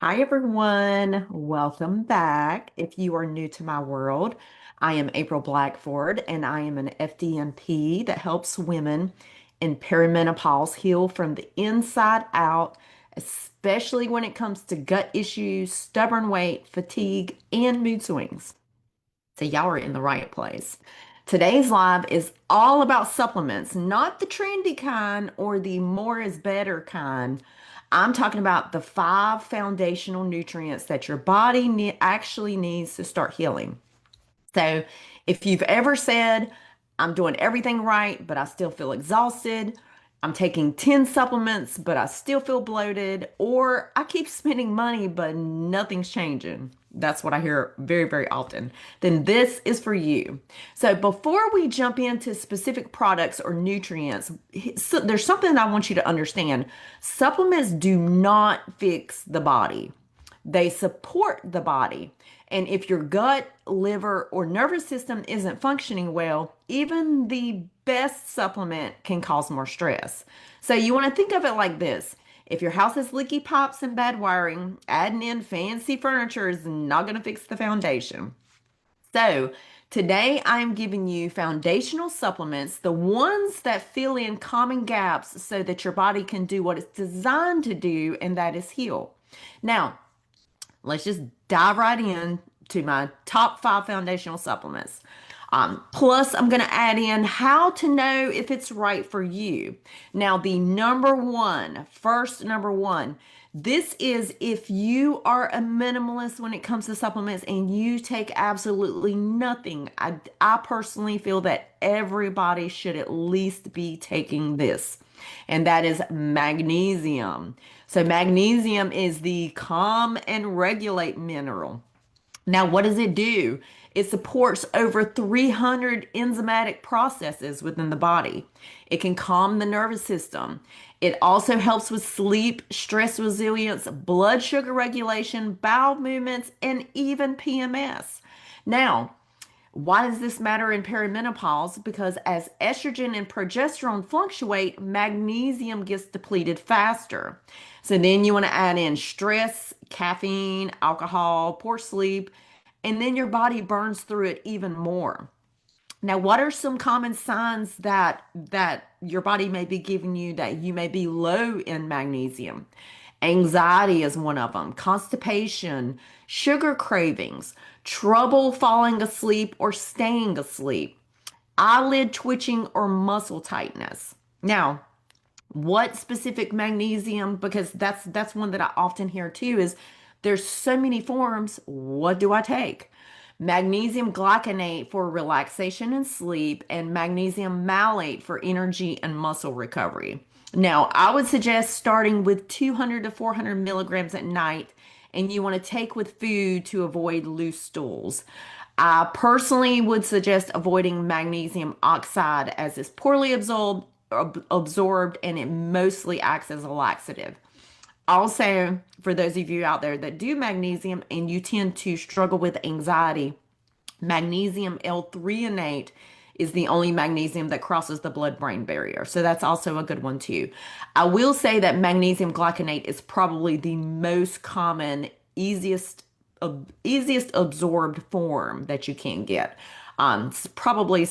Hi, everyone. Welcome back. If you are new to my world, I am April Blackford, and I am an FDNP that helps women in perimenopause heal from the inside out, especially when it comes to gut issues, stubborn weight, fatigue, and mood swings. So, y'all are in the right place. Today's live is all about supplements, not the trendy kind or the more is better kind. I'm talking about the five foundational nutrients that your body actually needs to start healing. So, if you've ever said, I'm doing everything right, but I still feel exhausted, I'm taking 10 supplements, but I still feel bloated, or I keep spending money, but nothing's changing. That's what I hear very, very often. Then this is for you. So, before we jump into specific products or nutrients, there's something I want you to understand. Supplements do not fix the body. They support the body. And if your gut, liver, or nervous system isn't functioning well, even the best supplement can cause more stress. So you want to think of it like this. If your house has leaky pipes and bad wiring, adding in fancy furniture is not going to fix the foundation. So, today I'm giving you foundational supplements, the ones that fill in common gaps so that your body can do what it's designed to do, and that is heal. Now, let's just dive right in to my top five foundational supplements. Plus, I'm going to add in how to know if it's right for you. Now, the number one, this is if you are a minimalist when it comes to supplements and you take absolutely nothing. I personally feel that everybody should at least be taking this, and that is magnesium. So, magnesium is the calm and regulate mineral. Now, what does it do? It supports over 300 enzymatic processes within the body. It can calm the nervous system. It also helps with sleep, stress resilience, blood sugar regulation, bowel movements, and even PMS. Now, why does this matter in perimenopause? Because as estrogen and progesterone fluctuate, magnesium gets depleted faster. So then you want to add in stress, caffeine, alcohol, poor sleep, and then your body burns through it even more. Now, what are some common signs that your body may be giving you that you may be low in magnesium? Anxiety is one of them, constipation, sugar cravings, trouble falling asleep or staying asleep, eyelid twitching or muscle tightness. Now, what specific magnesium, because that's one that I often hear too, is there's so many forms. What do I take? Magnesium glycinate for relaxation and sleep, and magnesium malate for energy and muscle recovery. Now, I would suggest starting with 200 to 400 milligrams at night, and you want to take with food to avoid loose stools. I personally would suggest avoiding magnesium oxide as it's poorly absorbed and it mostly acts as a laxative. Also, for those of you out there that do magnesium and you tend to struggle with anxiety, magnesium L-threonate is the only magnesium that crosses the blood-brain barrier. So that's also a good one too. I will say that magnesium glycinate is probably the most common, easiest absorbed form that you can get. Probably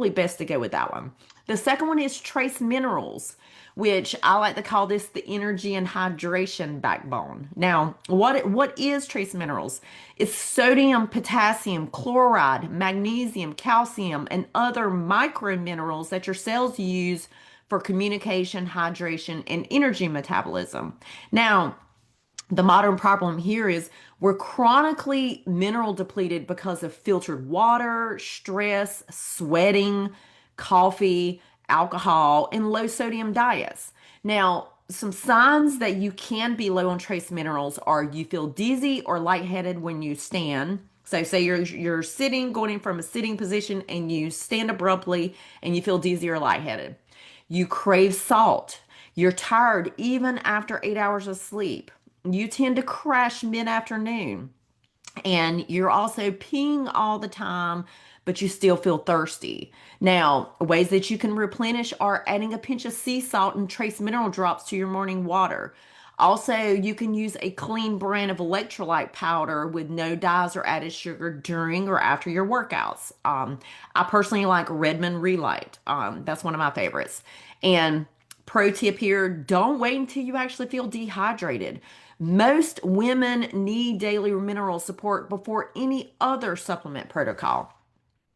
best to go with that one. The second one is trace minerals, which I like to call this the energy and hydration backbone. Now, what is trace minerals? It's sodium, potassium, chloride, magnesium, calcium, and other micro minerals that your cells use for communication, hydration, and energy metabolism. Now, the modern problem here is we're chronically mineral depleted because of filtered water, stress, sweating, coffee, alcohol, and low sodium diets. Now, some signs that you can be low on trace minerals are you feel dizzy or lightheaded when you stand. So say you're sitting, going in from a sitting position and you stand abruptly and you feel dizzy or lightheaded. You crave salt. You're tired even after 8 hours of sleep. You tend to crash mid-afternoon, and you're also peeing all the time, but you still feel thirsty. Now, ways that you can replenish are adding a pinch of sea salt and trace mineral drops to your morning water. Also, you can use a clean brand of electrolyte powder with no dyes or added sugar during or after your workouts. I personally like Redmond Relight. That's one of my favorites. And pro tip here, don't wait until you actually feel dehydrated. Most women need daily mineral support before any other supplement protocol.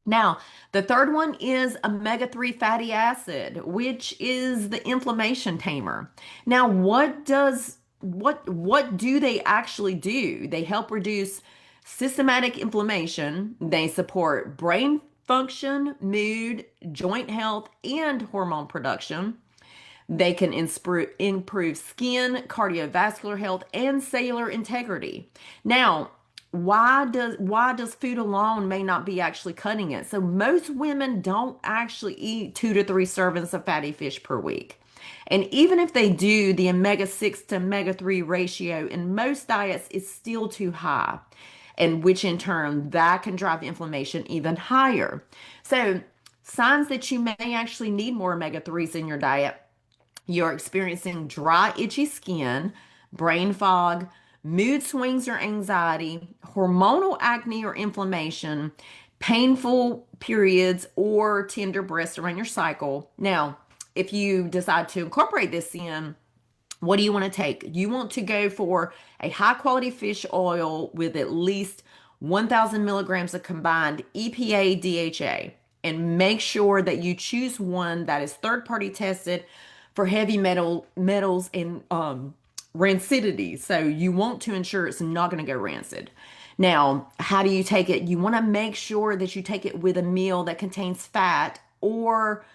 Now, the third one is omega-3 fatty acid, which is the inflammation tamer. Now, what do they actually do? They help reduce systematic inflammation. They support brain function, mood, joint health, and hormone production. They can improve skin, cardiovascular health, and cellular integrity. Now, why does food alone may not be actually cutting it? So most women don't actually eat 2 to 3 servings of fatty fish per week. And even if they do, the omega-6 to omega-3 ratio in most diets is still too high, and which in turn that can drive inflammation even higher. So signs that you may actually need more omega-3s in your diet: you're experiencing dry, itchy skin, brain fog, mood swings or anxiety, hormonal acne or inflammation, painful periods, or tender breasts around your cycle. Now, if you decide to incorporate this in, what do you want to take? You want to go for a high quality fish oil with at least 1,000 milligrams of combined EPA DHA. And make sure that you choose one that is third party tested for heavy metals and rancidity. So you want to ensure it's not going to go rancid. Now, how do you take it? You want to make sure that you take it with a meal that contains fat, or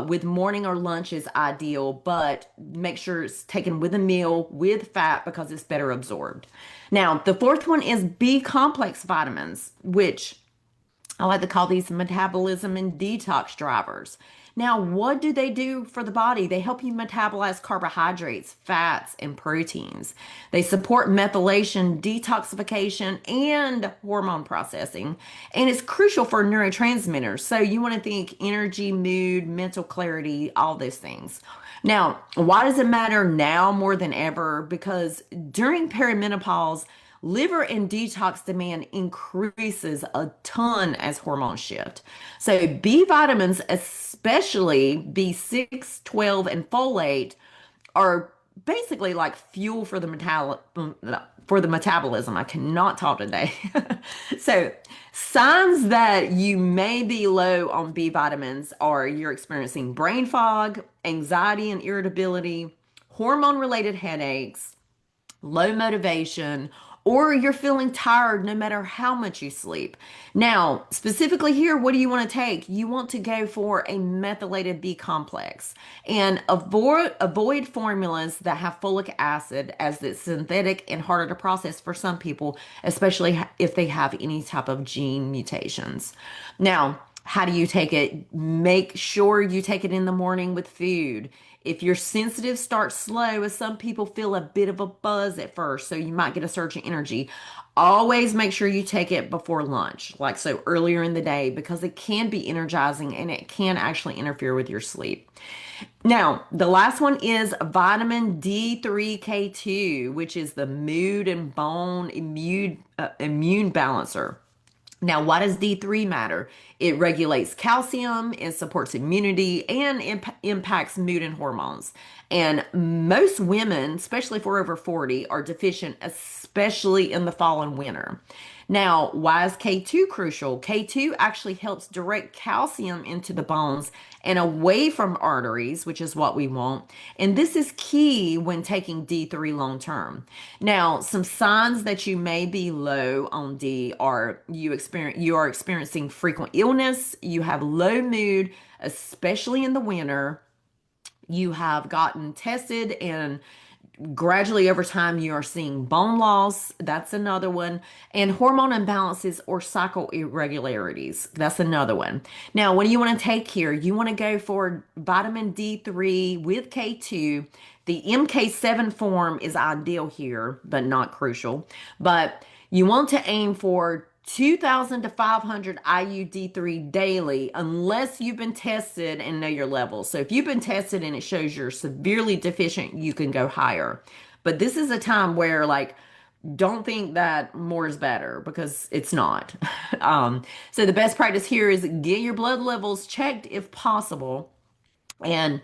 with morning or lunch is ideal, but make sure it's taken with a meal with fat because it's better absorbed. Now, the fourth one is B complex vitamins, which I like to call these metabolism and detox drivers. Now, what do they do for the body? They help you metabolize carbohydrates, fats, and proteins. They support methylation, detoxification, and hormone processing. And it's crucial for neurotransmitters. So you want to think energy, mood, mental clarity, all those things. Now, why does it matter now more than ever? Because during perimenopause, liver and detox demand increases a ton as hormones shift. So B vitamins, especially B6, 12, and folate, are basically like fuel for the metabolism. I cannot talk today. So signs that you may be low on B vitamins are you're experiencing brain fog, anxiety and irritability, hormone related headaches, low motivation, or you're feeling tired no matter how much you sleep. Now, specifically here, what do you want to take? You want to go for a methylated B complex and avoid formulas that have folic acid, as it's synthetic and harder to process for some people, especially if they have any type of gene mutations. Now, how do you take it? Make sure you take it in the morning with food. If you're sensitive, start slow, as some people feel a bit of a buzz at first, so you might get a surge in energy. Always make sure you take it before lunch, like so earlier in the day, because it can be energizing and it can actually interfere with your sleep. Now, the last one is vitamin D3K2, which is the mood and bone immune balancer. Now, why does D3 matter? It regulates calcium, it supports immunity, and impacts mood and hormones. And most women, especially for over 40, are deficient, especially in the fall and winter. Now, why is K2 crucial? K2 actually helps direct calcium into the bones and away from arteries, which is what we want. And this is key when taking D3 long term. Now, some signs that you may be low on D are you are experiencing frequent illness, you have low mood, especially in the winter. You have gotten tested and gradually over time you are seeing bone loss. That's another one. And hormone imbalances or cycle irregularities. That's another one. Now, what do you want to take here? You want to go for vitamin D3 with K2. The MK7 form is ideal here, but not crucial. But you want to aim for 2,000 to 500 IU-D3 daily, unless you've been tested and know your levels. So if you've been tested and it shows you're severely deficient, you can go higher. But this is a time where, like, don't think that more is better because it's not. So the best practice here is get your blood levels checked if possible, and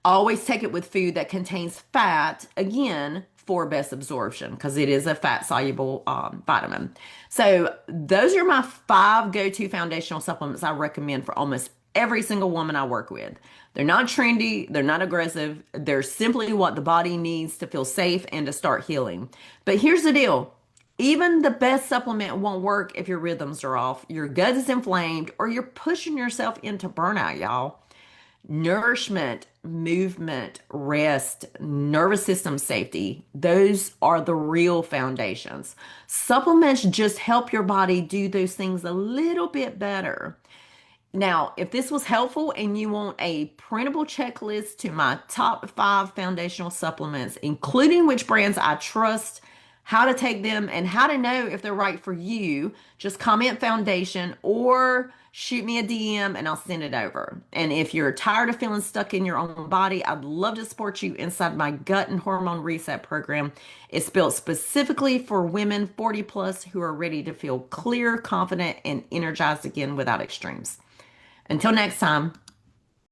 always take it with food that contains fat, again, for best absorption because it is a fat soluble vitamin. So, those are my five go to foundational supplements I recommend for almost every single woman I work with. They're not trendy, they're not aggressive, they're simply what the body needs to feel safe and to start healing. But here's the deal. Even the best supplement won't work if your rhythms are off, your gut is inflamed, or you're pushing yourself into burnout, y'all. Nourishment, movement, rest, nervous system safety, those are the real foundations. Supplements just help your body do those things a little bit better. Now, if this was helpful and you want a printable checklist to my top five foundational supplements, including which brands I trust, how to take them, and how to know if they're right for you, just comment foundation or shoot me a DM and I'll send it over. And if you're tired of feeling stuck in your own body, I'd love to support you inside my gut and hormone reset program. It's built specifically for women 40 plus who are ready to feel clear, confident, and energized again without extremes. Until next time.